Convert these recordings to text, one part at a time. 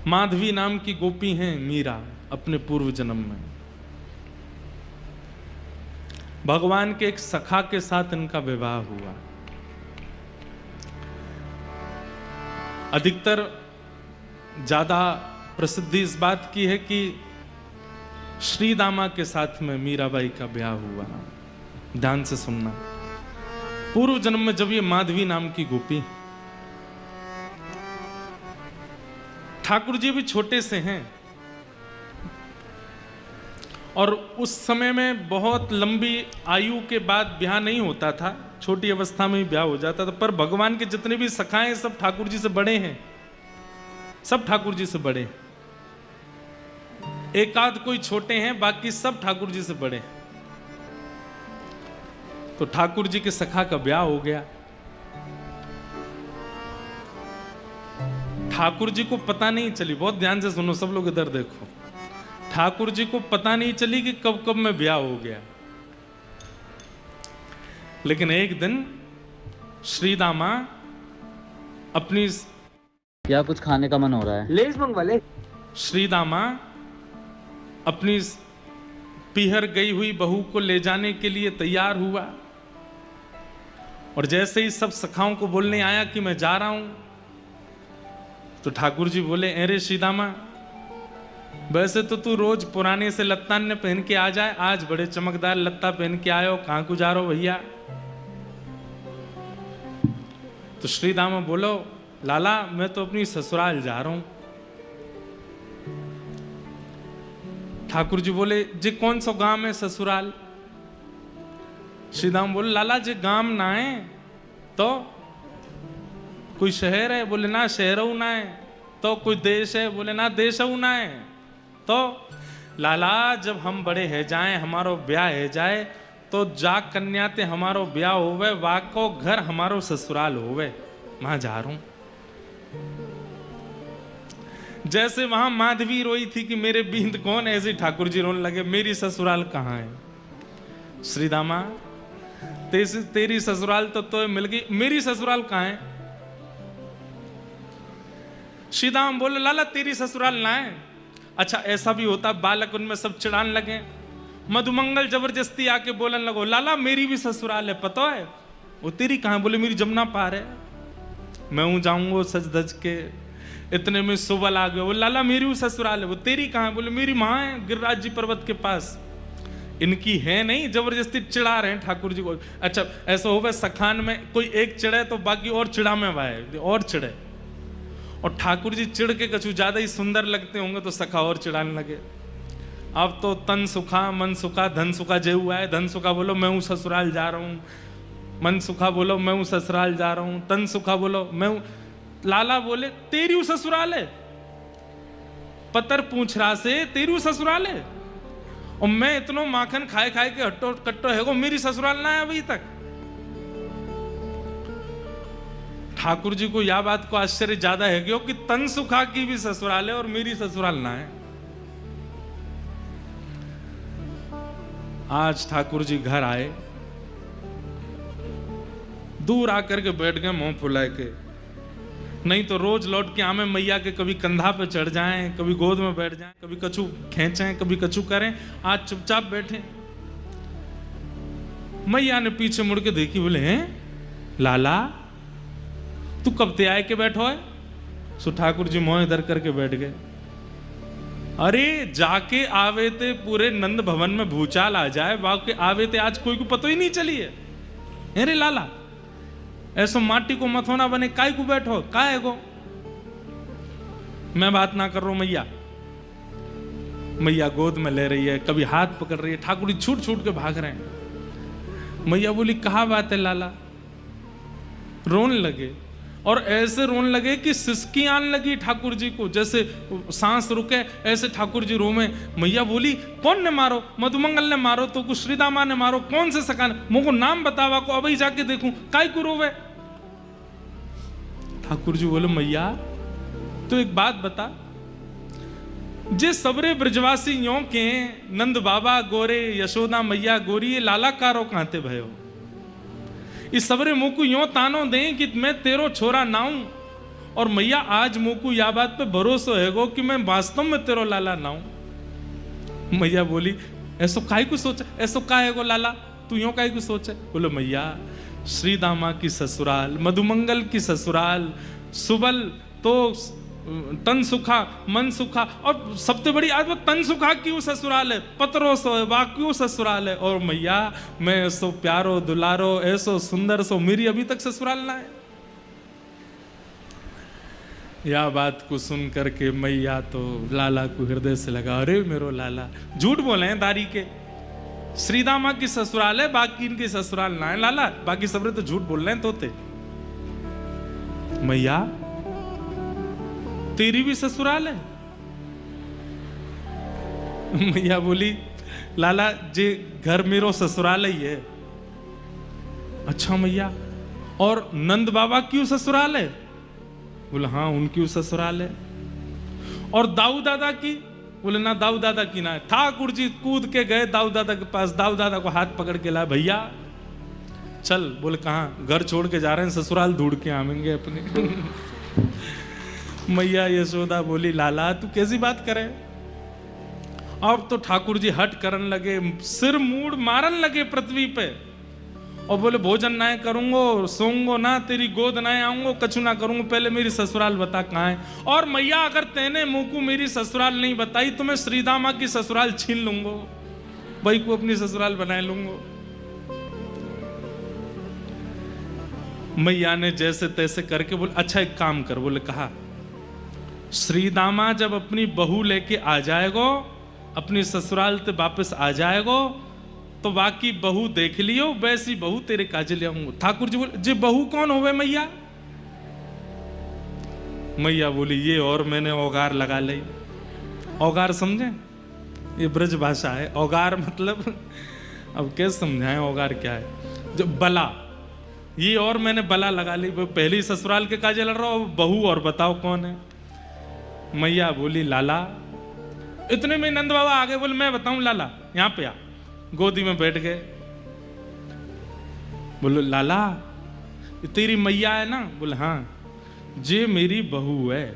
माधवी नाम की गोपी हैं मीरा, अपने पूर्व जन्म में भगवान के एक सखा के साथ इनका विवाह हुआ। अधिकतर ज्यादा प्रसिद्धि इस बात की है कि श्री दामा के साथ में मीराबाई का ब्याह हुआ। ध्यान से सुनना, पूर्व जन्म में जब ये माधवी नाम की गोपी, ठाकुर जी भी छोटे से हैं और उस समय में बहुत लंबी आयु के बाद ब्याह नहीं होता था, छोटी अवस्था में ही ब्याह हो जाता था। पर भगवान के जितने भी सखाए सब ठाकुर जी से बड़े हैं, सब ठाकुर जी से बड़े। एक आध कोई छोटे हैं, बाकी सब ठाकुर जी से बड़े हैं। तो ठाकुर जी के सखा का ब्याह हो गया। ठाकुर जी को पता नहीं चली, बहुत ध्यान से सुनो सब लोग, इधर देखो। ठाकुर जी को पता नहीं चली कि कब कब में ब्याह हो गया। लेकिन एक दिन श्री दामा अपनी, क्या कुछ खाने का मन हो रहा है? लेस मंगवा ले। श्री दामा अपनी पीहर गई हुई बहू को ले जाने के लिए तैयार हुआ और जैसे ही सब सखाओं को बोलने आया कि मैं जा रहा हूं, तो ठाकुर जी बोले, अरे श्री दामा, वैसे तो तू रोज पुराने से लत्ता ने पहन के आ जाए, आज बड़े चमकदार लत्ता पहन के आए हो, कहां को जा रहे हो भैया? तो श्री दामा बोलो, लाला मैं तो अपनी ससुराल जा रहा हूं। ठाकुर जी बोले, जी कौन सा गांव है ससुराल? श्री दामा बोले, लाला जी गांव ना है तो कोई शहर है? बोले ना शहर ना है। तो कोई देश है? बोले ना देश ना है। तो लाला जब हम बड़े है जाए, हमारो ब्याह है जाए, तो जा कन्याते हमारो ब्याह होवे, वाको घर हमारो ससुराल होवे, वहां जा रहा हूं। जैसे वहां माधवी रोई थी कि मेरे बींद कौन, ऐसे ठाकुर जी रोने लगे, मेरी ससुराल कहां है? श्री दामा तेरी ससुराल तो मिल गई, मेरी ससुराल कहां है? श्री दामा बोले, लाला तेरी ससुराल ना है। अच्छा ऐसा भी होता, बालक उनमें सब चिढ़ाने लगे। मधुमंगल जबरदस्ती आके बोलने लगो, लाला मेरी भी ससुराल है, पता है? वो तेरी कहां? बोले मेरी जमुना पार है, मैं हूं जाऊंगा सज धज के। इतने में सुबल आ गए, वो लाला मेरी भी ससुराल है। वो तेरी कहां? बोले मेरी माँ है गिरिराज जी पर्वत के पास। इनकी है नहीं, जबरदस्ती चिढ़ा रहे हैं ठाकुर जी को। अच्छा ऐसा होगा सखान में कोई एक चिढ़े तो बाकी और चिढ़ा में वाए और चिढ़े, और ठाकुर जी चिढ़ के कछु ज्यादा ही सुंदर लगते होंगे तो सखा और चिढ़ाने लगे। अब तो तन सुखा मन सुखा धन सुखा जे हुआ है। धन सुखा बोलो मैं हूं ससुराल जा रहा हूं, मन सुखा बोलो मैं हूं ससुराल जा रहा हूं, तन सुखा बोलो मैं हूं। लाला बोले तेरी ससुराल है, पतर पूछ रहा से तेरी ससुराल है, और मैं इतनो माखन खाए खाए के हट्टो कट्टो है, मेरी ससुराल ना है अभी तक। ठाकुर जी को यह बात को आश्चर्य ज्यादा है कि तन सुखा की भी ससुराल है और मेरी ससुराल ना है। आज ठाकुर जी घर आए, दूर आकर के बैठ गए मुंह फुलाए के। नहीं तो रोज लौट के आमे मैया के कभी कंधा पे चढ़ जाएं, कभी गोद में बैठ जाएं, कभी कछु खींचें, कभी कछु करें। आज चुपचाप बैठे। मैया ने पीछे मुड़ के देखी, बोले हैं लाला तू कब ते आए के बैठो है? सो ठाकुर जी मोह इधर करके बैठ गए। अरे जाके आवे थे पूरे नंद भवन में भूचाल आ जाए, बाकी आवे थे आज कोई को पता ही नहीं चली है। अरे लाला ऐसो माटी को मथोना बने, काय को बैठो, काय है गो? मैं बात ना कर रहा हूं मैया। मैया गोद में ले रही है, कभी हाथ पकड़ रही है, ठाकुर जी छूट छूट के भाग रहे हैं। मैया बोली कहा बात है लाला? रोने लगे, और ऐसे रोने लगे कि सिसकी आने लगी ठाकुर जी को, जैसे सांस रुके ऐसे ठाकुर जी रोमे। मैया बोली कौन ने मारो? मधुमंगल ने मारो तो कुछ श्रीदामा ने मारो, कौन से सकान? मुझको नाम बतावा को अभी जाके देखूं, काय को रोवे? ठाकुर जी बोले मैया तो एक बात बता, जे सबरे ब्रजवासी यों के नंद बाबा गोरे, यशोदा मैया गोरी, ये लाला कारो कहते भयो। इस सबरे मुंह को यों तानो दें कि मैं तेरो छोरा नाऊं, और मैया आज मोकू या बात पे भरोसा हैगो कि मैं वास्तव में तेरो लाला ना हूं। मैया बोली ऐसो काहे को सोचे, ऐसो का है गो लाला, तू यूं काहे को सोचे। बोलो मैया श्री दामा की ससुराल, मधुमंगल की ससुराल, सुबल तो तन सुखा मन सुखा, और सबसे बड़ी आज वो तन सुखा क्यों ससुराल है, पतरो सो है वा क्यों ससुराल है। और मैया मैं ऐसो प्यारो दुलारो ऐसो सुंदर सो मेरी अभी तक ससुराल ना है। या बात को सुन करके मैया तो लाला को हृदय से लगा, अरे मेरो लाला झूठ बोले हैं दारी के, श्रीदामा की ससुराल है बाकी इनकी ससुराल ना है लाला, बाकी सबरे तो झूठ बोल रहे हैं तोते। मैया तेरी भी ससुराल है। मैया बोली लाला जे घर मेरो ससुराल ही है। अच्छा मैया और नंद बाबा क्यों ससुराल है। बोले हाँ उनकी ससुराल है। और दाऊ दादा की। बोले ना दाऊ दादा की ना है। ठाकुर जी कूद के गए दाऊ दादा के पास, दाऊ दादा को हाथ पकड़ के लाए, भैया चल। बोले कहाँ, घर छोड़ के जा रहे हैं, ससुराल ढूंढ के आवेंगे अपने। मैया यशोदा बोली लाला तू कैसी बात करे। अब तो ठाकुर जी हट करने लगे, सिर मूड मारन लगे पृथ्वी पे, और बोले भोजन ना करूंगो, सोऊंगो ना, तेरी गोद ना आऊंगो, कछु ना करूंगो, पहले मेरी ससुराल बता कहाँ है। और मैया अगर तेने मुंह को मेरी ससुराल नहीं बताई तो मैं श्रीदामा की ससुराल छीन लूंगो, भाई को अपनी ससुराल बना लूंगो। मैया ने जैसे तैसे करके बोले अच्छा एक काम कर। बोले कहा श्रीदामा जब अपनी बहू लेके आ जाएगो, अपनी ससुराल से वापस आ जाएगो, तो बाकी बहू देख लियो, वैसी बहू तेरे काजे ले आऊंगा। ठाकुर जी बोले जे बहू कौन होवे मैया। मैया बोली ये और मैंने औगार लगा ली। औगार समझे, ये ब्रज भाषा है। औगार मतलब अब कैसे समझाएं औगार क्या है। जो बला, ये और मैंने बला लगा ली, पहली ससुराल के काजे लड़ रहा हो, बहू और बताओ कौन है। मैया बोली लाला। इतने में नंद बाबा आगे बोले मैं बताऊं लाला, यहां पे आ। गोदी में बैठ गए। बोलो लाला तेरी मैया है ना। बोले हाँ जे मेरी बहू है।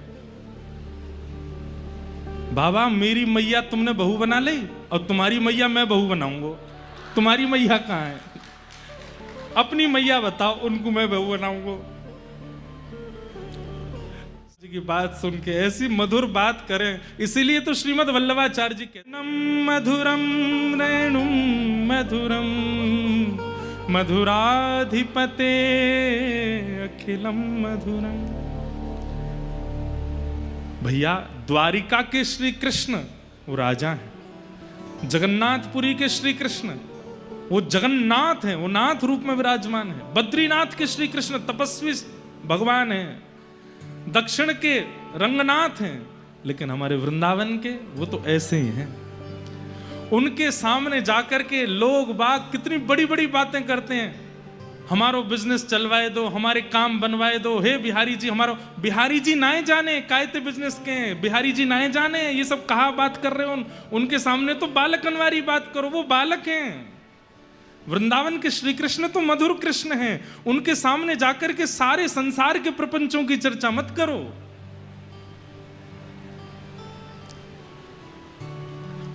बाबा मेरी मैया तुमने बहू बना ली और तुम्हारी मैया मैं बहू बनाऊंगा। तुम्हारी मैया कहाँ है, अपनी मैया बताओ, उनको मैं बहू बनाऊंगा। की बात सुन के ऐसी मधुर बात करें, इसीलिए तो श्रीमद् वल्लभाचार्य जी कहते मधुरम रेणुम मधुरम मधुराधिपते अखिलम मधुरम। भैया द्वारिका के श्री कृष्ण वो राजा हैं, जगन्नाथपुरी के श्री कृष्ण वो जगन्नाथ हैं, वो नाथ रूप में विराजमान है। बद्रीनाथ के श्री कृष्ण तपस्वी भगवान हैं, दक्षिण के रंगनाथ हैं, लेकिन हमारे वृंदावन के वो तो ऐसे ही हैं। उनके सामने जाकर के लोग बाग कितनी बड़ी बड़ी बातें करते हैं, हमारो बिजनेस चलवाए दो, हमारे काम बनवाए दो, हे बिहारी जी हमारो। बिहारी जी नाए जाने कायते बिजनेस के हैं, बिहारी जी नाए जाने ये सब कहा बात कर रहे हो। उनके सामने तो बालकनवारी बात करो, वो बालक हैं। वृंदावन के श्री कृष्ण तो मधुर कृष्ण हैं, उनके सामने जाकर के सारे संसार के प्रपंचों की चर्चा मत करो।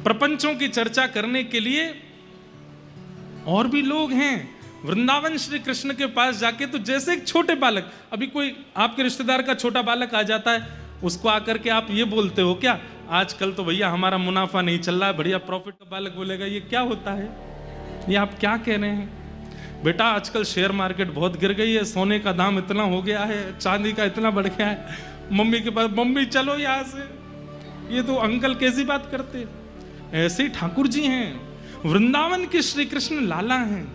प्रपंचों की चर्चा करने के लिए और भी लोग हैं। वृंदावन श्री कृष्ण के पास जाके तो जैसे एक छोटे बालक, अभी कोई आपके रिश्तेदार का छोटा बालक आ जाता है, उसको आकर के आप ये बोलते हो क्या आजकल तो भैया हमारा मुनाफा नहीं चल रहा है, बढ़िया प्रॉफिट। का बालक बोलेगा ये क्या होता है, ये आप क्या कह रहे हैं। बेटा आजकल शेयर मार्केट बहुत गिर गई है, सोने का दाम इतना हो गया है, चांदी का इतना बढ़ गया है। मम्मी के पास, मम्मी चलो यहाँ से, ये तो अंकल कैसी बात करते। ऐसे ही ठाकुर जी हैं। वृंदावन के श्री कृष्ण लाला हैं।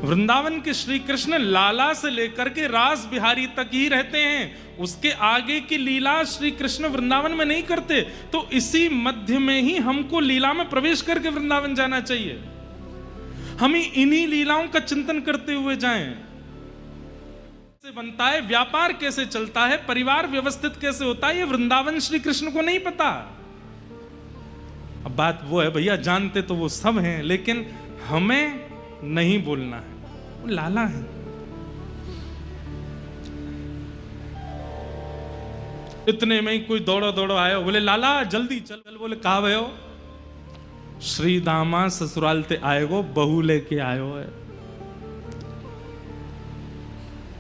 वृंदावन के श्री कृष्ण लाला से लेकर के रास बिहारी तक ही रहते हैं, उसके आगे की लीला श्री कृष्ण वृंदावन में नहीं करते। तो इसी मध्य में ही हमको लीला में प्रवेश करके वृंदावन जाना चाहिए। हम इन्हीं लीलाओं का चिंतन करते हुए जाएं। कैसे बनता है व्यापार, कैसे चलता है परिवार, व्यवस्थित कैसे होता है, ये वृंदावन श्री कृष्ण को नहीं पता। अब बात वो है भैया, जानते तो वो सब हैं, लेकिन हमें नहीं बोलना है, वो लाला है। इतने में ही कोई दौड़ो दौड़ो आयो, बोले लाला जल्दी चल। बोले कहा भयो? श्री दामा ससुराल ते आएगो, बहू लेके आयो है।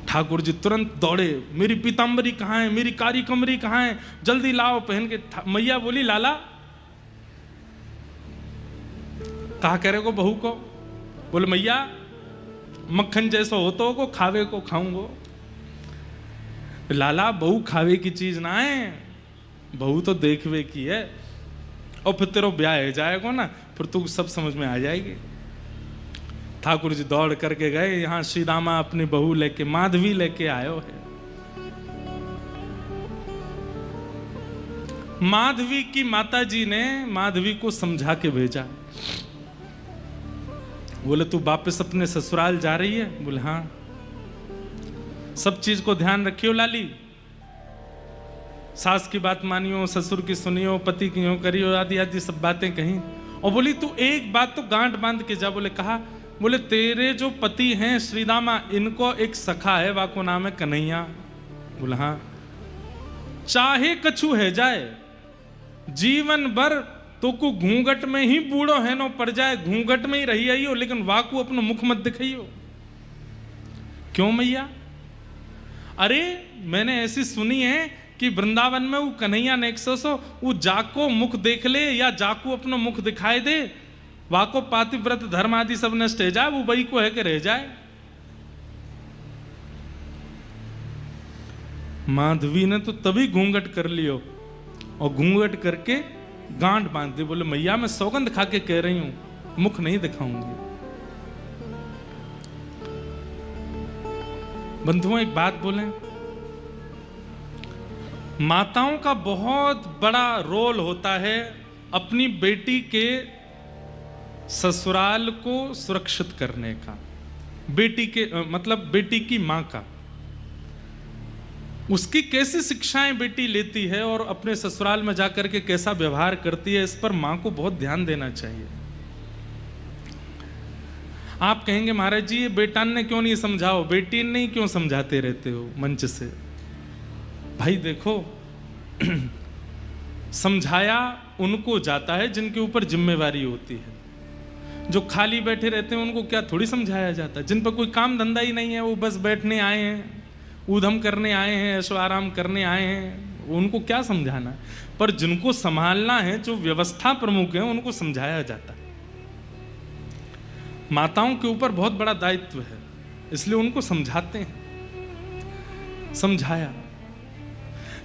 ठाकुर जी तुरंत दौड़े, मेरी पीताम्बरी कहाँ है, मेरी कारी कमरी कहाँ है, जल्दी लाओ पहन के। मैया बोली लाला कहा करेगो बहू को? बोले मैया मक्खन जैसा होतो को खावे को खाऊंगो। लाला बहू खावे की चीज ना है, बहू तो देखवे की है, और फिर तेरा ब्याह हो जाएगा ना, फिर तू सब समझ में आ जाएगी। ठाकुर जी दौड़ करके गए, यहाँ श्री दामा अपनी बहू लेके, माधवी लेके आयो है। माधवी की माता जी ने माधवी को समझा के भेजा। बोले तू वापस अपने ससुराल जा रही है? बोले हाँ। सब चीज को ध्यान रखियो लाली, सास की बात मानियो, ससुर की सुनियो, पति की यूं करियो, आदि आदि सब बातें कहीं। और बोली तू एक बात तो गांठ बांध के जा। बोले कहा? बोले तेरे जो पति हैं श्रीदामा, इनको एक सखा है, वाको नाम है कन्हैया। बोले हाँ। चाहे कछु है जाए, जीवन भर तो को घूंघट में ही बूढ़ो है नो पड़ जाए, घूंघट में ही रही आइयो, लेकिन वाकू अपनो मुख मत दिखाइयो। क्यों मैया? अरे मैंने ऐसी सुनी है कि वृंदावन में वो कन्हैया नेक्सो वो जाको मुख देख ले या जाको अपनो मुख दिखाई दे, वाको पातिव्रत धर्म आदि सब नष्ट हो जाए, वो वही को है कि रह जाए। माधवी ने तो तभी घूंघट कर लियो, और घूंघट करके गांठ बांध दी। बोले मैया मैं सौगंध खा के कह रही हूं, मुख नहीं दिखाऊंगी। बंधुओं एक बात बोलें, माताओं का बहुत बड़ा रोल होता है अपनी बेटी के ससुराल को सुरक्षित करने का। बेटी के मतलब बेटी की मां का, उसकी कैसी शिक्षाएं बेटी लेती है और अपने ससुराल में जाकर के कैसा व्यवहार करती है, इस पर मां को बहुत ध्यान देना चाहिए। आप कहेंगे महाराज जी ये बेटान ने क्यों नहीं समझाओ, बेटी ने क्यों समझाते रहते हो मंच से? भाई देखो समझाया उनको जाता है जिनके ऊपर जिम्मेवारी होती है। जो खाली बैठे रहते हैं उनको क्या थोड़ी समझाया जाता है? जिन पर कोई काम धंधा ही नहीं है, वो बस बैठने आए हैं, ऊधम करने आए हैं, ऐशो आराम करने आए हैं, उनको क्या समझाना? पर जिनको संभालना है, जो व्यवस्था प्रमुख है, उनको समझाया जाता है। माताओं के ऊपर बहुत बड़ा दायित्व है, इसलिए उनको समझाते हैं, समझाया।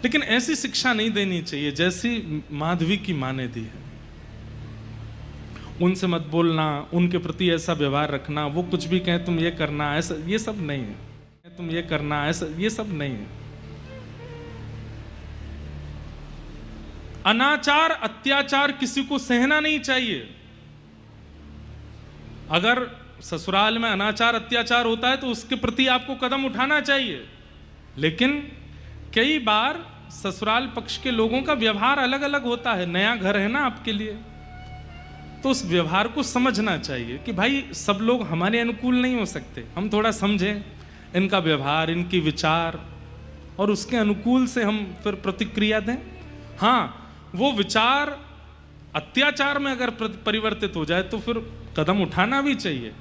लेकिन ऐसी शिक्षा नहीं देनी चाहिए जैसी माधवी की मां ने दी है। उनसे मत बोलना, उनके प्रति ऐसा व्यवहार रखना, वो कुछ भी कहें तुम ये करना, ऐसा ये सब नहीं है, तुम ये करना, ऐसा ये सब नहीं है। अनाचार अत्याचार किसी को सहना नहीं चाहिए। अगर ससुराल में अनाचार अत्याचार होता है तो उसके प्रति आपको कदम उठाना चाहिए। लेकिन कई बार ससुराल पक्ष के लोगों का व्यवहार अलग अलग होता है। नया घर है ना आपके लिए, तो उस व्यवहार को समझना चाहिए कि भाई सब लोग हमारे अनुकूल नहीं हो सकते, हम थोड़ा समझें इनका व्यवहार, इनकी विचार, और उसके अनुकूल से हम फिर प्रतिक्रिया दें। हाँ, वो विचार अत्याचार में अगर परिवर्तित हो जाए तो फिर कदम उठाना भी चाहिए।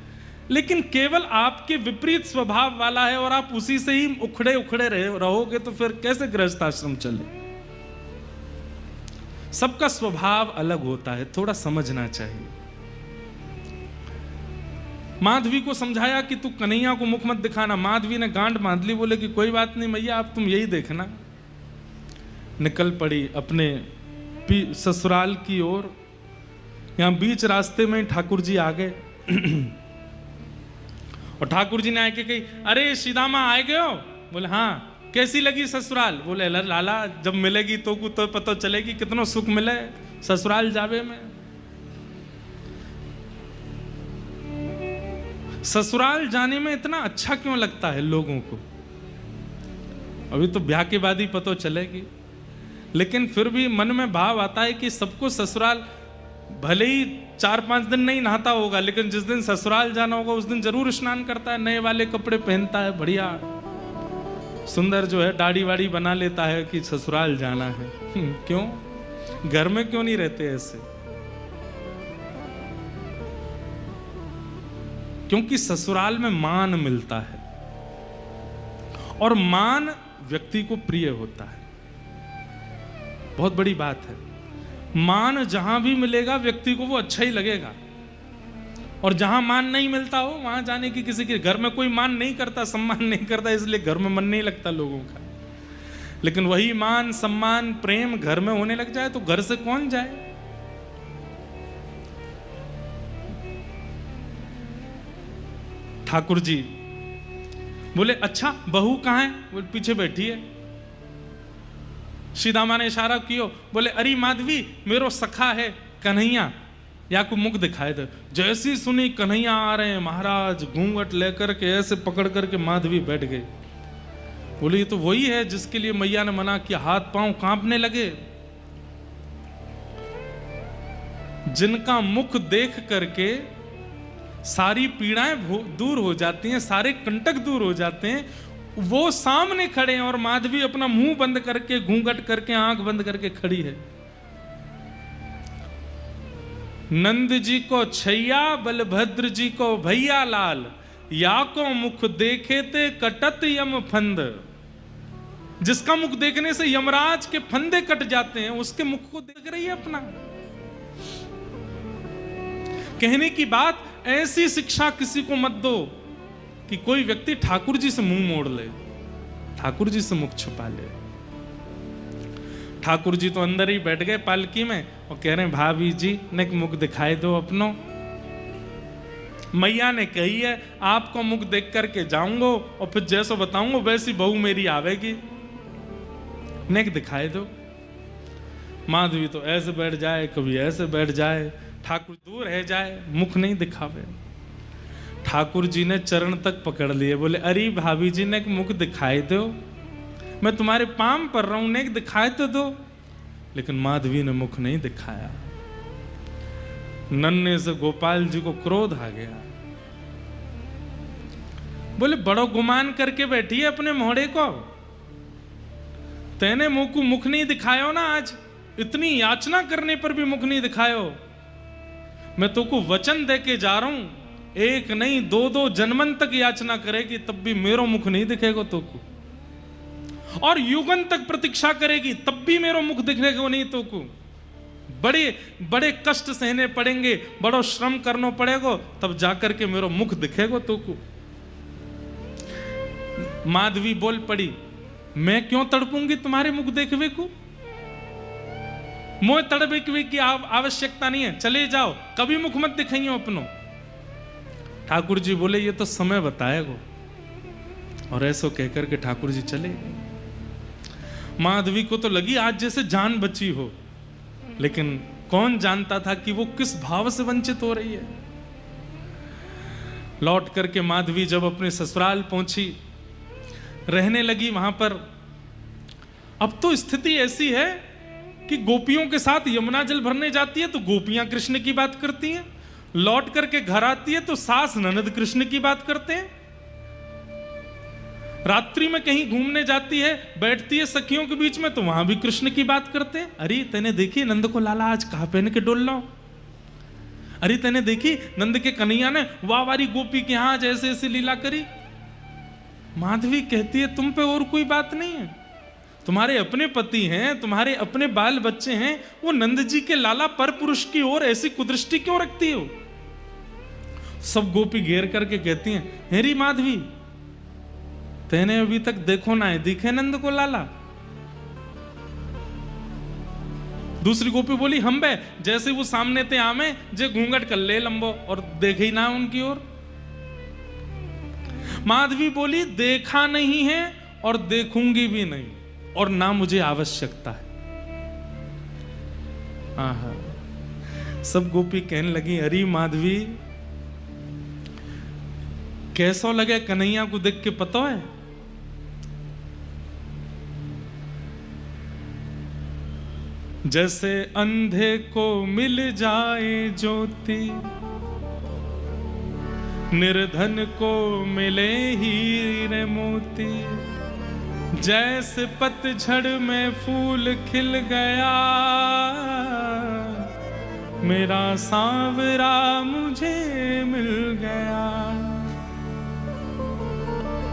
लेकिन केवल आपके विपरीत स्वभाव वाला है और आप उसी से ही उखड़े उखड़े रहोगे तो फिर कैसे गृहस्थ आश्रम चले? सबका स्वभाव अलग होता है, थोड़ा समझना चाहिए। माधवी को समझाया कि तू कन्हैया को मुख मत दिखाना। माधवी ने गांठ बांध ली, बोले कि कोई बात नहीं मैया, अब तुम यही देखना। निकल पड़ी अपने ससुराल की ओर। यहां बीच रास्ते में ठाकुर जी आ गए और ठाकुर जी ने आके कही, अरे सीदामा आए गए हो? बोले हाँ। कैसी लगी ससुराल? बोले लाला जब मिलेगी तो को तो पता चलेगी कितना सुख मिले ससुराल जावे में। ससुराल जाने में इतना अच्छा क्यों लगता है लोगों को? अभी तो ब्याह के बाद ही पता चलेगी, लेकिन फिर भी मन में भाव आता है कि सबको ससुराल, भले ही 4-5 दिन नहीं नहाता होगा, लेकिन जिस दिन ससुराल जाना होगा उस दिन जरूर स्नान करता है, नए वाले कपड़े पहनता है, बढ़िया सुंदर जो है दाढ़ी वाड़ी बना लेता है कि ससुराल जाना है। क्यों? घर में क्यों नहीं रहते ऐसे? क्योंकि ससुराल में मान मिलता है और मान व्यक्ति को प्रिय होता है। बहुत बड़ी बात है। मान जहां भी मिलेगा व्यक्ति को वो अच्छा ही लगेगा, और जहां मान नहीं मिलता हो वहां जाने की किसी के घर में कोई मान नहीं करता, सम्मान नहीं करता, इसलिए घर में मन नहीं लगता लोगों का। लेकिन वही मान सम्मान प्रेम घर में होने लग जाए तो घर से कौन जाए? ठाकुर जी बोले अच्छा बहू कहां है? बोले पीछे बैठी है। श्रीदामा ने इशारा कियो, बोले अरे माधवी मेरो सखा है कन्हैया, या को मुख दिखाए दे। जैसी सुनी कन्हैया आ रहे हैं महाराज, घूंघट लेकर के ऐसे पकड़ करके माधवी बैठ गई। बोले ये तो वही है जिसके लिए मैया ने मना किया, हाथ पांव कांपने लगे। जिनका मुख देख करके सारी पीड़ाएं दूर हो जाती हैं, सारे कंटक दूर हो जाते हैं, वो सामने खड़े हैं और माधवी अपना मुंह बंद करके घूंघट करके आंख बंद करके खड़ी है। नंद जी को छैया, बलभद्र जी को भैया लाल, या को मुख देखे ते कटत यम फंद। जिसका मुख देखने से यमराज के फंदे कट जाते हैं, उसके मुख को देख रही है अपना। कहने की बात, ऐसी शिक्षा किसी को मत दो कि कोई व्यक्ति ठाकुर जी से मुंह मोड़ ले, ठाकुर जी से मुख छुपा ले। ठाकुर जी तो अंदर ही बैठ गए पालकी में और कह रहे हैं भाभी जी ने मुख दिखाई दो अपनो। मैया ने कही है आपको मुख देख करके जाऊंगा और फिर जैसा बताऊंगा वैसी बहू मेरी आवेगी, नेक दिखाई दो। माधवी तो ऐसे बैठ जाए, कभी ऐसे बैठ जाए, ठाकुर दूर रह जाए, मुख नहीं दिखावे। ठाकुर जी ने चरण तक पकड़ लिए, बोले अरे भाभी जी ने मुख दिखाई दो, मैं तुम्हारे पाम पर रहा हूं, नेक दिखाई तो दो। लेकिन माधवी ने मुख नहीं दिखाया। नन्हे से गोपाल जी को क्रोध आ गया। बोले बड़ो गुमान करके बैठी है अपने मोहड़े को, तेने मुंह को मुख नहीं दिखायो ना, आज इतनी याचना करने पर भी मुख नहीं दिखायो। मैं तो को वचन दे के जा रहा हूं, एक नहीं दो दो जन्मन तक याचना करेगी तब भी मेरो मुख नहीं दिखेगा तो को, और युगन तक प्रतीक्षा करेगी तब भी मेरो मुख दिखेगा नहीं तो को। बड़े बड़े कष्ट सहने पड़ेंगे, बड़ो श्रम करना पड़ेगा तब जाकर के मेरो मुख दिखेगा तो को। माधवी बोल पड़ी, मैं क्यों तड़पूंगी तुम्हारे मुख देखवे को? मोह तड़पे की आवश्यकता नहीं है, चले जाओ, कभी मुख मत दिखाइयो अपनो। ठाकुर जी बोले ये तो समय बताएगा, और ऐसा कहकर के ठाकुर जी चले गए। माधवी को तो लगी आज जैसे जान बची हो, लेकिन कौन जानता था कि वो किस भाव से वंचित हो रही है। लौट करके माधवी जब अपने ससुराल पहुंची, रहने लगी वहां पर। अब तो स्थिति ऐसी है कि गोपियों के साथ यमुना जल भरने जाती है तो गोपियां कृष्ण की बात करती हैं, लौट करके घर आती है तो सास ननद कृष्ण की बात करते हैं। रात्रि में कहीं घूमने जाती है, बैठती है सखियों के बीच में तो वहां भी कृष्ण की बात करते हैं। अरे तेने देखी नंद को लाला आज कहां पहन के डोल रहा हो? अरे तेने देखी नंद के कन्हैया ने वावारी गोपी के यहां आज ऐसे ऐसे लीला करी। माधवी कहती है तुम पे और कोई बात नहीं है, तुम्हारे अपने पति हैं, तुम्हारे अपने बाल बच्चे हैं, वो नंद जी के लाला पर पुरुष की ओर ऐसी कुदृष्टि क्यों रखती हो? सब गोपी घेर करके कहती हैं हेरी माधवी तेने अभी तक देखो ना है, दिखे नंद को लाला? दूसरी गोपी बोली हम बे, जैसे वो सामने थे आमे जे घूंघट कर ले लंबो और देखे ही ना उनकी ओर। माधवी बोली देखा नहीं है और देखूंगी भी नहीं, और ना मुझे आवश्यकता है। आहा, सब गोपी कहने लगी अरे माधवी कैसा लगे कन्हैया को देख के पता है? जैसे अंधे को मिल जाए ज्योति, निर्धन को मिले हीरे मोती। जैसे पतझड़ में फूल खिल गया, मेरा सांवरा मुझे मिल गया।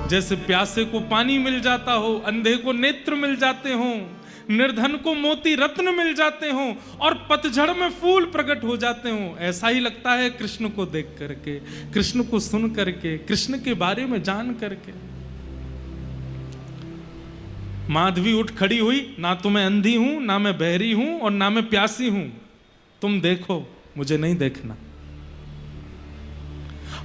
जैसे प्यासे को पानी मिल जाता हो, अंधे को नेत्र मिल जाते हो, निर्धन को मोती रत्न मिल जाते हो और पतझड़ में फूल प्रकट हो जाते हो, ऐसा ही लगता है कृष्ण को देख करके, कृष्ण को सुन करके, कृष्ण के बारे में जान करके। माधवी उठ खड़ी हुई, ना तो मैं अंधी हूं, ना मैं बहरी हूं और ना मैं प्यासी हूं, तुम देखो, मुझे नहीं देखना।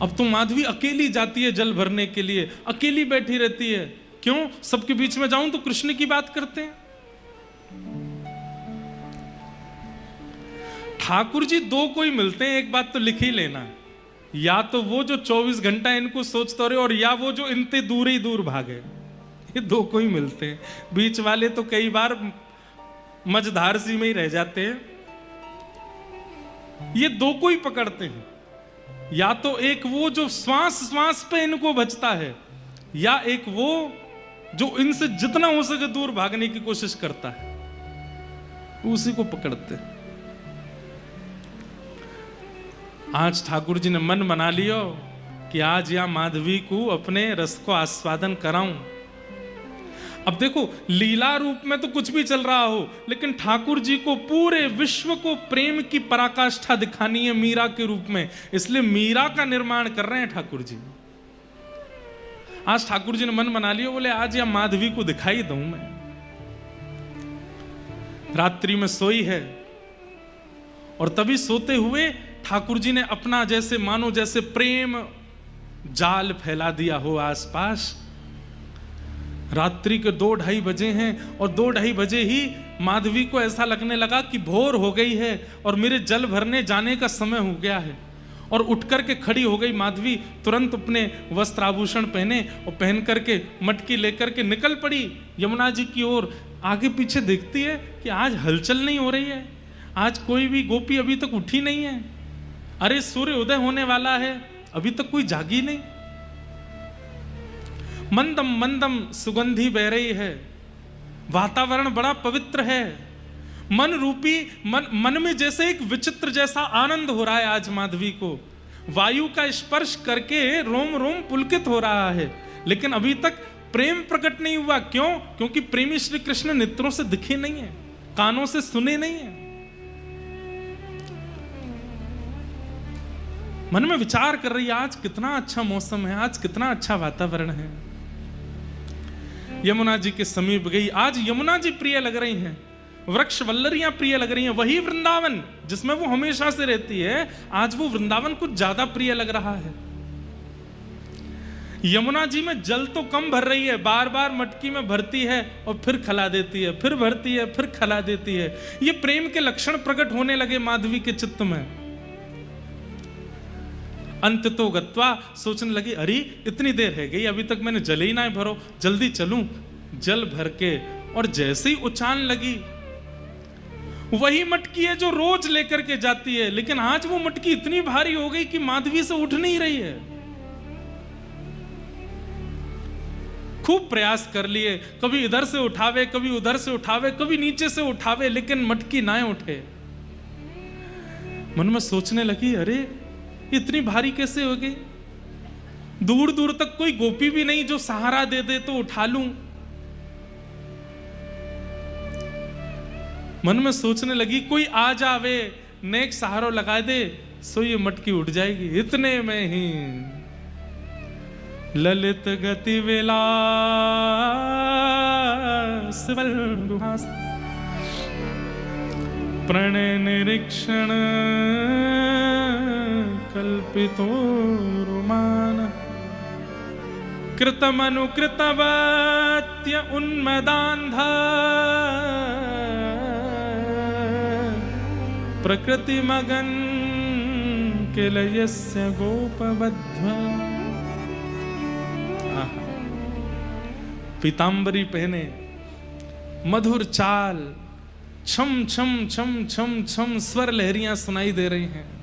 अब तो माधवी अकेली जाती है जल भरने के लिए, अकेली बैठी रहती है। क्यों? सबके बीच में जाऊं तो कृष्ण की बात करते हैं। ठाकुर जी दो कोई मिलते हैं, एक बात तो लिख ही लेना, या तो वो जो 24 घंटा इनको सोचते रहे और या वो जो इनते दूर ही दूर भागे। ये दो कोई मिलते हैं, बीच वाले तो कई बार मझधार सी में ही रह जाते हैं। ये दो कोई पकड़ते हैं, या तो एक वो जो श्वास श्वास पे इनको बचता है, या एक वो जो इनसे जितना हो सके दूर भागने की कोशिश करता है, उसी को पकड़ते हैं। आज ठाकुर जी ने मन बना लिया कि आज या माधवी को अपने रस को आस्वादन कराऊं। अब देखो, लीला रूप में तो कुछ भी चल रहा हो, लेकिन ठाकुर जी को पूरे विश्व को प्रेम की पराकाष्ठा दिखानी है मीरा के रूप में, इसलिए मीरा का निर्माण कर रहे हैं ठाकुर जी। आज ठाकुर जी ने मन बना लिया, बोले आज या माधवी को दिखाई दूं मैं। रात्रि में सोई है और तभी सोते हुए ठाकुर जी ने अपना जैसे मानो जैसे प्रेम जाल फैला दिया हो आसपास। रात्रि के 2-2:30 बजे हैं और 2-2:30 बजे ही माधवी को ऐसा लगने लगा कि भोर हो गई है और मेरे जल भरने जाने का समय हो गया है। और उठ करके खड़ी हो गई माधवी, तुरंत अपने वस्त्र आभूषण पहने और पहन करके मटकी लेकर के निकल पड़ी यमुना जी की ओर। आगे पीछे देखती है कि आज हलचल नहीं हो रही है, आज कोई भी गोपी अभी तक उठी नहीं है। अरे सूर्य उदय होने वाला है, अभी तक कोई जागी नहीं। मंदम मंदम सुगंधी बह रही है, वातावरण बड़ा पवित्र है, मन रूपी मन में जैसे एक विचित्र जैसा आनंद हो रहा है। आज माधवी को वायु का स्पर्श करके रोम रोम पुलकित हो रहा है, लेकिन अभी तक प्रेम प्रकट नहीं हुआ। क्यों? क्योंकि प्रेमी श्री कृष्ण नेत्रों से दिखे नहीं है, कानों से सुने नहीं है। मन में विचार कर रही है, आज कितना अच्छा मौसम है, आज कितना अच्छा वातावरण है। यमुना जी के समीप गई। आज यमुना जी प्रिय लग रही हैं, वृक्ष वल्लरियां प्रिय लग रही हैं। वही वृंदावन जिसमें वो हमेशा से रहती है, आज वो वृंदावन कुछ ज्यादा प्रिय लग रहा है। यमुना जी में जल तो कम भर रही है, बार बार मटकी में भरती है और फिर खला देती है, फिर भरती है, फिर खला देती है। ये प्रेम के लक्षण प्रकट होने लगे माधवी के चित्त में। अंत तो गत्वा सोचने लगी, अरे इतनी देर है गई, अभी तक मैंने जल ही ना भरो, जल्दी चलूं। जल भर के और जैसे ही उछान लगी, वही मटकी है जो रोज लेकर के जाती है, लेकिन आज वो मटकी इतनी भारी हो गई कि माधवी से उठ नहीं रही है। खूब प्रयास कर लिए, कभी इधर से उठावे, कभी उधर से उठावे, कभी नीचे से उठावे, लेकिन मटकी ना उठे। मन में सोचने लगी, अरे इतनी भारी कैसे हो गई? दूर दूर तक कोई गोपी भी नहीं जो सहारा दे दे तो उठा लूं। मन में सोचने लगी, कोई आ जावे, नेक सहारो लगा दे, सो ये मटकी उठ जाएगी। इतने में ही ललित गति विलास प्रणय निरीक्षण कल्पितो रुमान कृतमनुकृतवत्य उन्मदान्ध प्रकृति मगन किलयस्य गोपबद्ध। पीतांबरी पहने, मधुर चाल, छम छम छम छम छम स्वर लहरियां सुनाई दे रही हैं।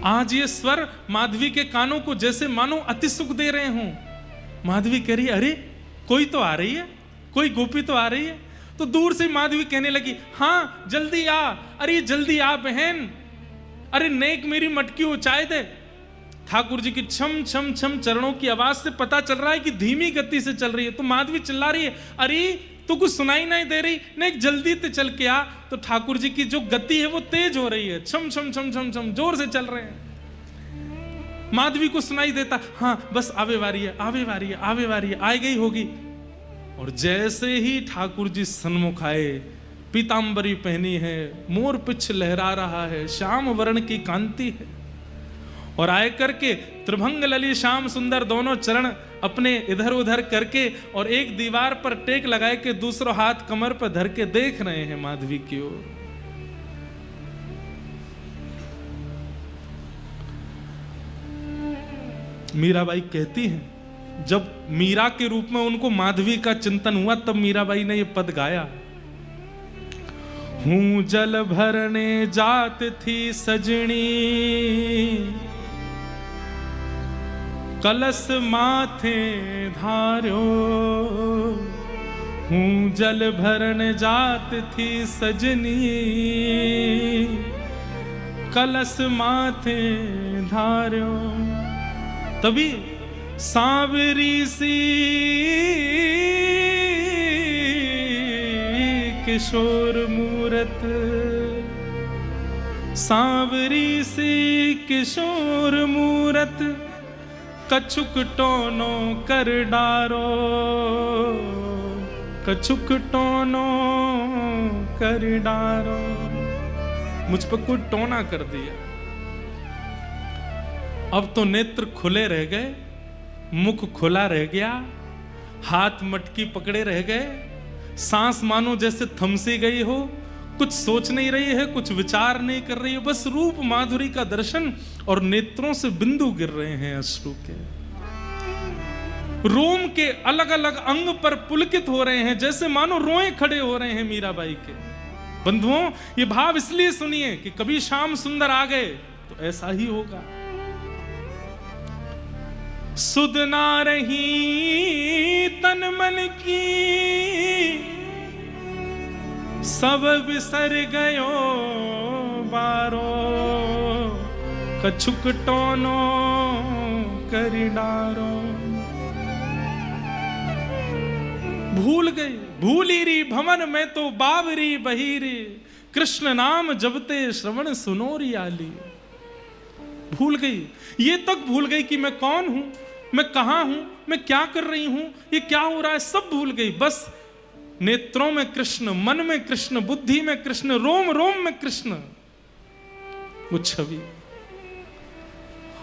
आज ये स्वर माधवी के कानों को जैसे मानो अति सुख दे रहे हों। माधवी कह रही है अरे कोई तो आ रही है, कोई गोपी तो आ रही है। तो दूर से माधवी कहने लगी हाँ जल्दी आ, अरे जल्दी आ बहन, अरे नेक मेरी मटकी उचाए दे। ठाकुर जी की छम छम छम चरणों की आवाज से पता चल रहा है कि धीमी गति से चल रही है। तो माधवी चिल्ला रही है अरे तो कुछ सुनाई नहीं दे रही, नेक जल्दी ते चल के आ। तो ठाकुर जी की जो गति है वो तेज हो रही है, छम छम छम छम छम जोर से चल रहे हैं। माधवी को सुनाई देता हाँ बस आवे वारी है, आवे वारी है, आवे वारी है, आ गई होगी। और जैसे ही ठाकुर जी सन्मुख आए, पीतांबरी पहनी है, मोर पिछ लहरा रहा है, श्याम वर्ण की कांति है, और आए करके त्रिभंग लली श्याम सुंदर दोनों चरण अपने इधर उधर करके और एक दीवार पर टेक लगाए के दूसरा हाथ कमर पर धर के देख रहे हैं माधवी की ओर। मीराबाई कहती हैं जब मीरा के रूप में उनको माधवी का चिंतन हुआ तब मीराबाई ने ये पद गाया, हूं जल भरने जात थी सजनी, कलश माथे धार्यो, हूं जल भरने जात थी सजनी, कलश माथे धार्यो। तभी सांवरी सी किशोर मूरत, सांवरी सी किशोर मूरत, कछुक टोनो कर डारो, कछुक टोनो कर डारो। मुझ पर कोई टोना कर दिया। अब तो नेत्र खुले रह गए, मुख खुला रह गया, हाथ मटकी पकड़े रह गए, सांस मानो जैसे थमसी गई हो, कुछ सोच नहीं रही है, कुछ विचार नहीं कर रही है, बस रूप माधुरी का दर्शन और नेत्रों से बिंदु गिर रहे हैं अश्रु के। रोम के अलग अलग अंग पर पुलकित हो रहे हैं, जैसे मानो रोए खड़े हो रहे हैं मीराबाई के। बंधुओं ये भाव इसलिए सुनिए कि कभी श्याम सुंदर आ गए तो ऐसा ही होगा। सुध ना रही तन मन की, सब बिसर गयो बारो, कछुक टोनो कर डारो। भूल गई भूली री भवन में तो बावरी बहीरी, कृष्ण नाम जपते श्रवण सुनोरी आली। भूल गई, ये तक भूल गई कि मैं कौन हूं, मैं कहां हूं, मैं क्या कर रही हूं, ये क्या हो रहा है, सब भूल गई। बस नेत्रों में कृष्ण, मन में कृष्ण, बुद्धि में कृष्ण, रोम रोम में कृष्ण, वो छवि।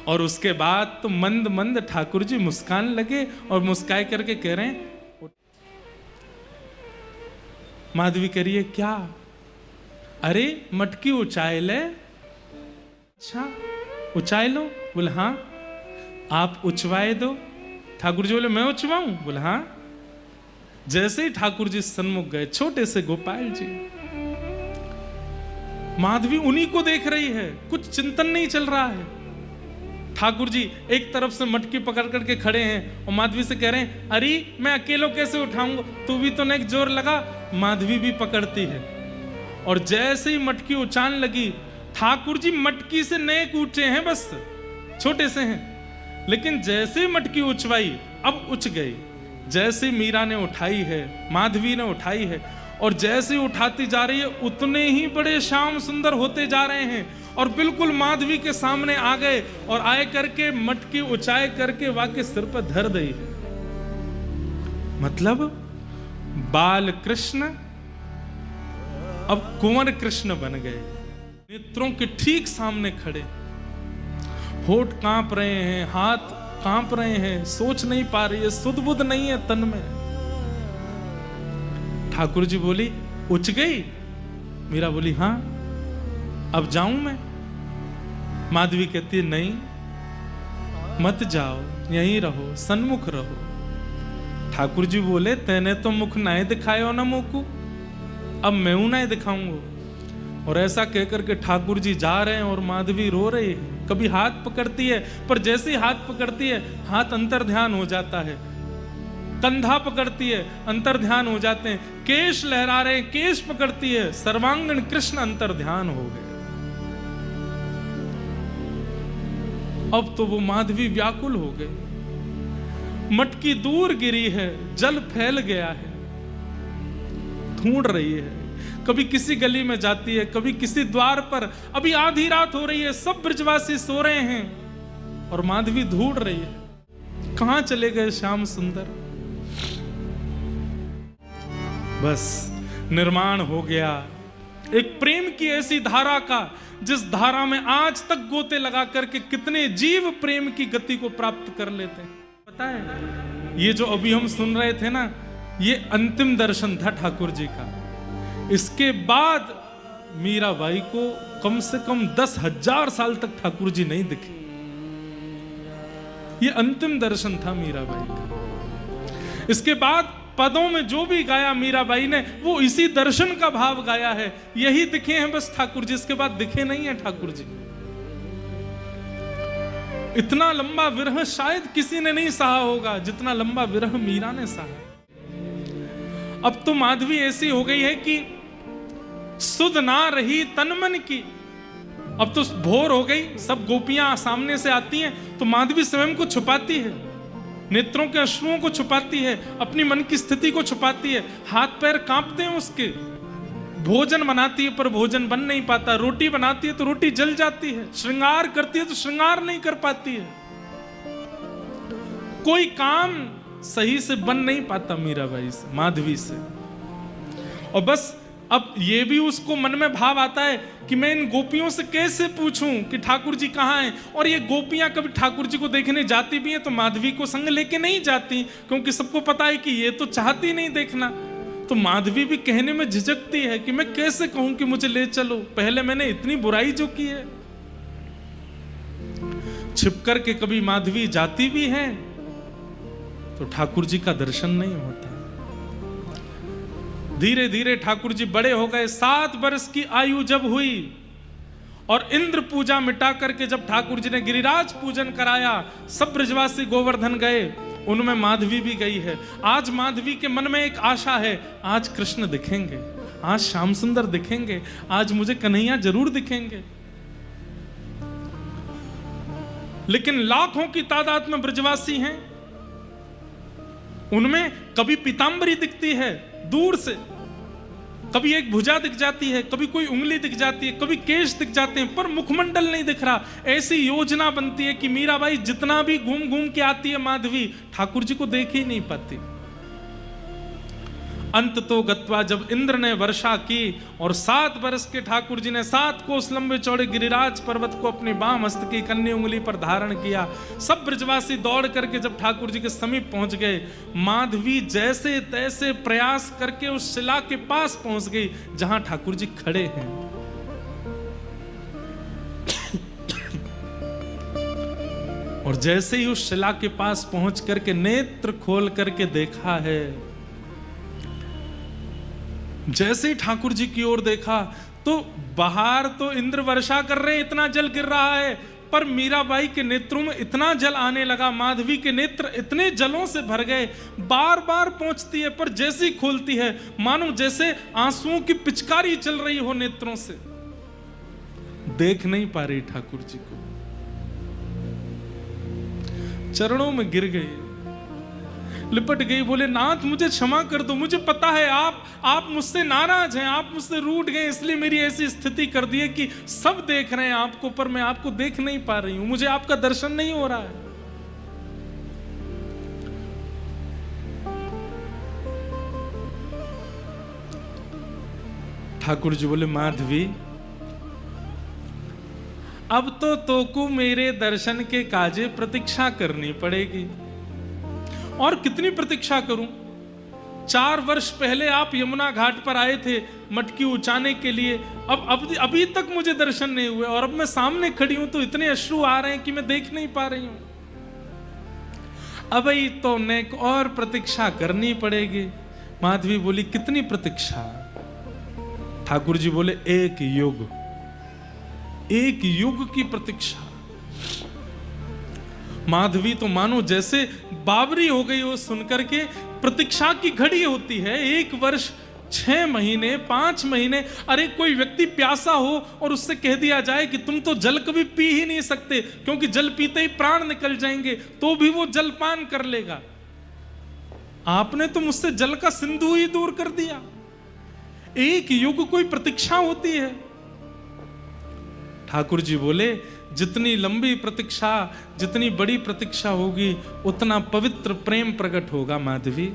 और उसके बाद तो मंद मंद ठाकुर जी मुस्कान लगे और मुस्काए करके कह रहे हैं, माधवी करिए क्या, अरे मटकी उचाए ले। अच्छा उचाए लो? बोले हाँ। आप उचवाए दो? ठाकुर जी बोले मैं उचवाऊं? बोले हाँ। जैसे ही ठाकुर जी सन्मुख गए, छोटे से गोपाल जी, माधवी उन्हीं को देख रही है, कुछ चिंतन नहीं चल रहा है। ठाकुर जी एक तरफ से मटकी पकड़ करके खड़े हैं और माधवी से कह रहे हैं अरे मैं अकेलो कैसे उठाऊंगा, तू भी तो नेक जोर लगा। माधवी भी पकड़ती है और जैसे ही मटकी उचान लगी, ठाकुर जी मटकी से नेक ऊंचे हैं, बस छोटे से हैं, लेकिन जैसे ही मटकी उचवाई अब उच गई। जैसे मीरा ने उठाई है, माधवी ने उठाई है, और जैसे उठाती जा रही है उतने ही बड़े श्याम सुंदर होते जा रहे हैं और बिल्कुल माधवी के सामने आ गए और आए करके मटकी उचाए करके वाके सिर पर धर दी है। मतलब बाल कृष्ण अब कुंवर कृष्ण बन गए, नेत्रों के ठीक सामने खड़े, होठ कांप रहे हैं, हाथ कांप रहे हैं, सोच नहीं पा रही है, सुध बुध नहीं है तन में। ठाकुर जी बोली उच गई? मीरा बोली हाँ। अब जाऊं मैं? माधवी कहती है नहीं मत जाओ, यहीं रहो, सन्मुख रहो। ठाकुर जी बोले तेने तो मुख नहीं दिखायो ना मोकू, अब मैं नहीं दिखाऊंगा। और ऐसा कहकर के ठाकुर जी जा रहे हैं और माधवी रो रही है। कभी हाथ पकड़ती है, पर जैसे ही हाथ पकड़ती है हाथ अंतर ध्यान हो जाता है, कंधा पकड़ती है, अंतर ध्यान हो जाते हैं। केश लहरा रहे हैं, केश पकड़ती है, सर्वांगण कृष्ण अंतर ध्यान हो गए। अब तो वो माधवी व्याकुल हो गई। मटकी दूर गिरी है, जल फैल गया है, ढूंढ रही है। कभी किसी गली में जाती है, कभी किसी द्वार पर। अभी आधी रात हो रही है, सब ब्रजवासी सो रहे हैं और माधवी ढूंढ रही है, कहां चले गए श्याम सुंदर। बस निर्माण हो गया एक प्रेम की ऐसी धारा का, जिस धारा में आज तक गोते लगा करके कितने जीव प्रेम की गति को प्राप्त कर लेते हैं। पता है, ये जो अभी हम सुन रहे थे ना, ये अंतिम दर्शन था ठाकुर जी का। इसके बाद मीराबाई को कम से कम 10,000 साल तक ठाकुर जी नहीं दिखे। ये अंतिम दर्शन था मीराबाई का। इसके बाद पदों में जो भी गाया मीराबाई ने, वो इसी दर्शन का भाव गाया है। यही दिखे हैं बस ठाकुर जी, इसके बाद दिखे नहीं है ठाकुर जी। इतना लंबा विरह शायद किसी ने नहीं सहा होगा जितना लंबा विरह मीरा ने सहा। अब तो माधवी ऐसी हो गई है कि सुध ना रही तन मन की। अब तो भोर हो गई, सब गोपियां सामने से आती हैं तो माधवी स्वयं को छुपाती है, नेत्रों के अश्रुओं को छुपाती है, अपनी मन की स्थिति को छुपाती है। हाथ पैर कांपते हैं उसके। भोजन बनाती है पर भोजन बन नहीं पाता, रोटी बनाती है तो रोटी जल जाती है, श्रृंगार करती है तो श्रृंगार नहीं कर पाती है। कोई काम सही से बन नहीं पाता मीराबाई से, माधवी से। और बस अब ये भी उसको मन में भाव आता है कि मैं इन गोपियों से कैसे पूछूं कि ठाकुर जी कहाँ हैं। और ये गोपियां कभी ठाकुर जी को देखने जाती भी हैं तो माधवी को संग लेके नहीं जाती, क्योंकि सबको पता है कि ये तो चाहती नहीं देखना। तो माधवी भी कहने में झिझकती है कि मैं कैसे कहूं कि मुझे ले चलो, पहले मैंने इतनी बुराई जो की है। छिप कर के कभी माधवी जाती भी है तो ठाकुर जी का दर्शन नहीं होता। धीरे धीरे ठाकुर जी बड़े हो गए। 7 वर्ष की आयु जब हुई और इंद्र पूजा मिटा करके जब ठाकुर जी ने गिरिराज पूजन कराया, सब ब्रजवासी गोवर्धन गए, उनमें माधवी भी गई है। आज माधवी के मन में एक आशा है, आज कृष्ण दिखेंगे, आज श्याम सुंदर दिखेंगे, आज मुझे कन्हैया जरूर दिखेंगे। लेकिन लाखों की तादाद में ब्रजवासी हैं, उनमें कभी पीतांबरी दिखती है दूर से, कभी एक भुजा दिख जाती है, कभी कोई उंगली दिख जाती है, कभी केश दिख जाते हैं, पर मुखमंडल नहीं दिख रहा। ऐसी योजना बनती है कि मीराबाई जितना भी घूम घूम के आती है माधवी, ठाकुर जी को देख ही नहीं पाती। अंत तो गत्वा जब इंद्र ने वर्षा की और 7 वर्ष के ठाकुर जी ने 7 कोस लंबे चौड़े गिरिराज पर्वत को अपनी बाम हस्त की कन्नी उंगली पर धारण किया। सब ब्रजवासी दौड़ करके जब ठाकुर जी के समीप पहुंच गए, माधवी जैसे तैसे प्रयास करके उस शिला के पास पहुंच गई जहां ठाकुर जी खड़े हैं। और जैसे ही उस शिला के पास पहुंच करके नेत्र खोल करके देखा है, जैसे ही ठाकुर जी की ओर देखा तो बाहर तो इंद्र वर्षा कर रहे हैं, इतना जल गिर रहा है, पर मीराबाई के नेत्रों में इतना जल आने लगा, माधवी के नेत्र इतने जलों से भर गए। बार बार पहुंचती है पर जैसे ही खोलती है मानो जैसे आंसुओं की पिचकारी चल रही हो नेत्रों से, देख नहीं पा रही ठाकुर जी को। चरणों में गिर गई, लिपट गई, बोले नाथ मुझे क्षमा कर दो, मुझे पता है आप मुझसे नाराज हैं, आप मुझसे रूठ गए, इसलिए मेरी ऐसी स्थिति कर दी है कि सब देख रहे हैं आपको पर मैं आपको देख नहीं पा रही हूं, मुझे आपका दर्शन नहीं हो रहा है। ठाकुर जी बोले माधवी, अब तो तोको मेरे दर्शन के काजे प्रतीक्षा करनी पड़ेगी। और कितनी प्रतीक्षा करूं? 4 वर्ष पहले आप यमुना घाट पर आए थे मटकी उचाने के लिए, अब अभी तक मुझे दर्शन नहीं हुए और अब मैं सामने खड़ी हूं तो इतने अश्रु आ रहे हैं कि मैं देख नहीं पा रही हूं। अब ही तो नेक और प्रतीक्षा करनी पड़ेगी। माधवी बोली कितनी प्रतीक्षा? ठाकुर जी बोले 1 युग, 1 युग की प्रतीक्षा। माधवी तो मानो जैसे बावरी हो गई हो सुनकर के प्रतीक्षा की घड़ी होती है, 1 वर्ष 6 महीने 5 महीने। अरे कोई व्यक्ति प्यासा हो और उससे कह दिया जाए कि तुम तो जल कभी पी ही नहीं सकते क्योंकि जल पीते ही प्राण निकल जाएंगे, तो भी वो जलपान कर लेगा। आपने तो मुझसे जल का सिंधु ही दूर कर दिया। एक युग कोई प्रतीक्षा होती है। ठाकुर जी बोले जितनी लंबी प्रतीक्षा, जितनी बड़ी प्रतीक्षा होगी उतना पवित्र प्रेम प्रकट होगा माधवी।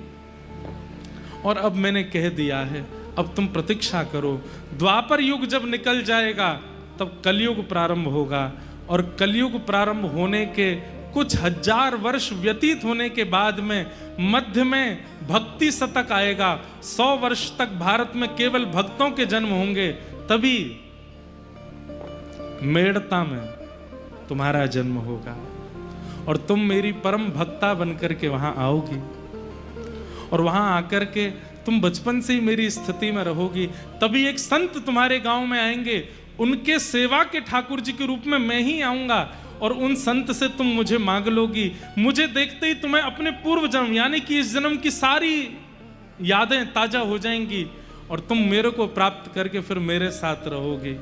और अब मैंने कह दिया है, अब तुम प्रतीक्षा करो। द्वापर युग जब निकल जाएगा तब कलयुग प्रारंभ होगा, और कलयुग प्रारंभ होने के कुछ 1000 वर्ष व्यतीत होने के बाद में मध्य में भक्ति शतक आएगा। 100 वर्ष तक भारत में केवल भक्तों के जन्म होंगे, तभी मेड़ता में तुम्हारा जन्म होगा और तुम मेरी परम भक्ता बनकर के वहां आओगी, और वहां आकर के तुम बचपन से ही मेरी स्थिति में रहोगी। तभी एक संत तुम्हारे गांव में आएंगे, उनके सेवा के ठाकुर जी के रूप में मैं ही आऊंगा, और उन संत से तुम मुझे मांग लोगी। मुझे देखते ही तुम्हें अपने पूर्व जन्म यानी कि इस जन्म की सारी यादें ताजा हो जाएंगी, और तुम मेरे को प्राप्त करके फिर मेरे साथ रहोगे।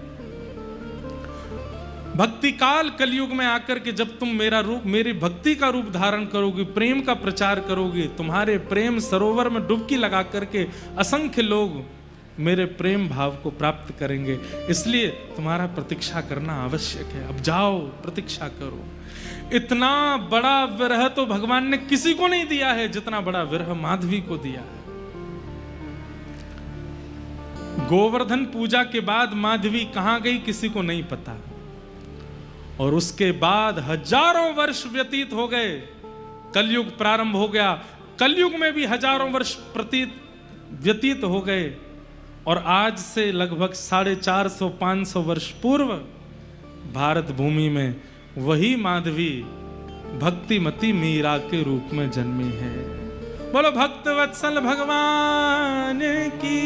भक्ति काल कलयुग में आकर के जब तुम मेरा रूप, मेरी भक्ति का रूप धारण करोगी, प्रेम का प्रचार करोगी, तुम्हारे प्रेम सरोवर में डुबकी लगा करके असंख्य लोग मेरे प्रेम भाव को प्राप्त करेंगे। इसलिए तुम्हारा प्रतीक्षा करना आवश्यक है। अब जाओ प्रतीक्षा करो। इतना बड़ा विरह तो भगवान ने किसी को नहीं दिया है जितना बड़ा विरह माधवी को दिया है। गोवर्धन पूजा के बाद माधवी कहां गई किसी को नहीं पता, और उसके बाद हजारों वर्ष व्यतीत हो गए, कलयुग प्रारंभ हो गया। कलयुग में भी हजारों वर्ष व्यतीत हो गए, और आज से लगभग 450-500 वर्ष पूर्व भारत भूमि में वही माधवी भक्तिमती मीरा के रूप में जन्मी है। बोलो भक्त वत्सल भगवान की।